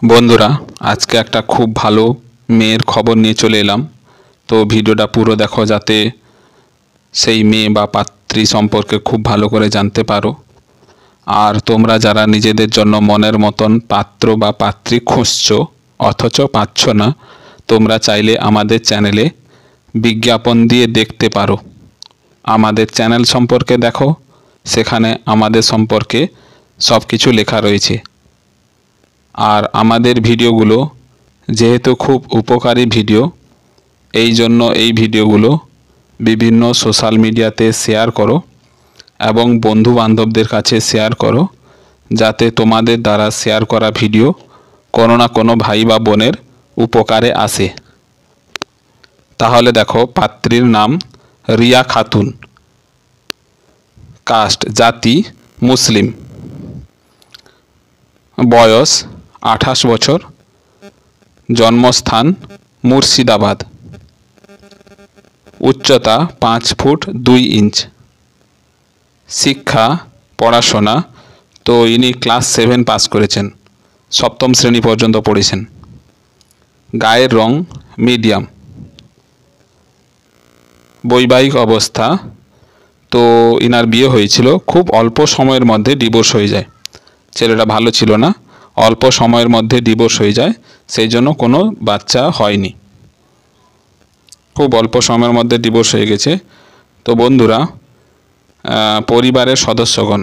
বন্ধুরা, আজকে একটা খুব ভালো মেয়ের খবর নিয়ে চলে এলাম। তো ভিডিওটা পুরো দেখো যাতে সেই মেয়ে বা পাত্রী সম্পর্কে খুব ভালো করে জানতে পারো। আর তোমরা যারা নিজেদের জন্য মনের মতন পাত্র বা পাত্রী খুঁজছো অথচ পাচ্ছ না, তোমরা চাইলে আমাদের চ্যানেলে বিজ্ঞাপন দিয়ে দেখতে পারো। আমাদের চ্যানেল সম্পর্কে দেখো, সেখানে আমাদের সম্পর্কে সব কিছু লেখা রয়েছে। আর আমাদের ভিডিওগুলো যেহেতু খুব উপকারী ভিডিও, এই জন্য এই ভিডিওগুলো বিভিন্ন সোশ্যাল মিডিয়াতে শেয়ার করো এবং বন্ধু বান্ধবদের কাছে শেয়ার করো, যাতে তোমাদের দ্বারা শেয়ার করা ভিডিও কোনো না কোনো ভাই বা বোনের উপকারে আসে। তাহলে দেখো, পাত্রীর নাম রিয়া খাতুন, কাস্ট জাতি মুসলিম, বয়স 28 বছর, জন্মস্থান মুর্শিদাবাদ, উচ্চতা 5 ফুট 2 ইঞ্চ, শিক্ষা পড়াশোনা তো ইনি ক্লাস 7 পাস করেছেন, সপ্তম শ্রেণী পর্যন্ত পড়েছেন। গায়ের রং মিডিয়াম। বৈবাহিক অবস্থা তো ইনার বিয়ে হয়েছিল, খুব অল্প সময়ের মধ্যে ডিভোর্স হয়ে যায়। ছেলেটা ভালো ছিল না, অল্প সময়ের মধ্যে ডিভোর্স হয়ে যায়, সেই জন্য কোনো বাচ্চা হয়নি। খুব অল্প সময়ের মধ্যে ডিভোর্স হয়ে গেছে। তো বন্ধুরা, পরিবারের সদস্যগণ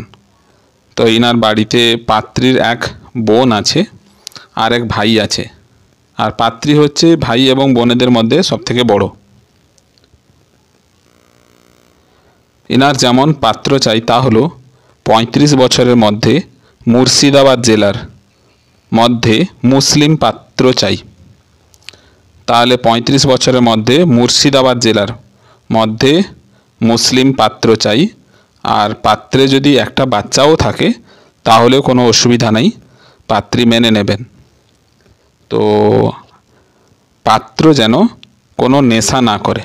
তো ইনার বাড়িতে পাত্রীর এক বোন আছে আর এক ভাই আছে, আর পাত্রী হচ্ছে ভাই এবং বোনেদের মধ্যে সবথেকে বড়। ইনার যেমন পাত্র চাই তা হলো 35 বছরের মধ্যে মুর্শিদাবাদ জেলার মধ্যে মুসলিম পাত্র চাই। তাহলে 35 বছরের মধ্যে মুর্শিদাবাদ জেলার মধ্যে মুসলিম পাত্র চাই। আর পাত্রে যদি একটা বাচ্চাও থাকে তাহলেও কোনো অসুবিধা নেই, পাত্রী মেনে নেবেন। তো পাত্র যেন কোনো নেশা না করে,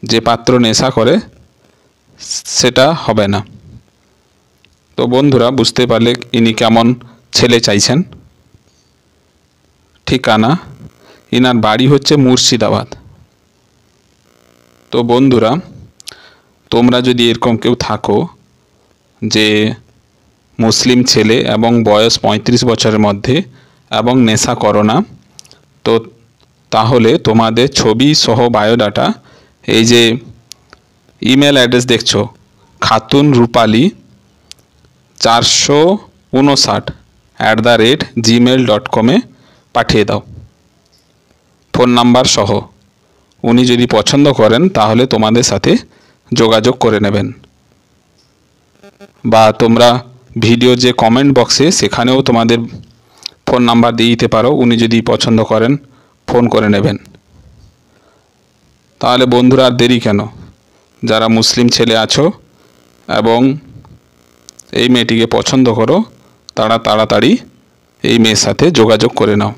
যে পাত্র নেশা করে সেটা হবে না। তো বন্ধুরা, বুঝতে পারলে ইনি কেমন ছেলে চাইছেন। ঠিকানা, ইনার বাড়ি হচ্ছে মুর্শিদাবাদ। তো বন্ধুরা, তোমরা যদি এরকম কেউ থাকো যে মুসলিম ছেলে এবং বয়স 35 বছরের মধ্যে এবং নেশা করো না, তো তাহলে তোমাদের ছবি সহ বায়োডাটা এই যে ইমেল অ্যাড্রেস দেখছো খাতুন রূপালী 459@gmail.com পাঠিয়ে দাও, ফোন নাম্বার সহ। উনি যদি পছন্দ করেন তাহলে তোমাদের সাথে যোগাযোগ করে নেবেন। বা তোমরা ভিডিও যে কমেন্ট বক্সে সেখানেও তোমাদের ফোন নাম্বার দিয়ে দিতে পারো, উনি যদি পছন্দ করেন ফোন করে নেবেন। তাহলে বন্ধুরা, আর দেরি কেন? যারা মুসলিম ছেলে আছো এবং এই মেয়েটিকে পছন্দ করো, তারা তাড়াতাড়ি এই মেয়ের সাথে যোগাযোগ করে নাও।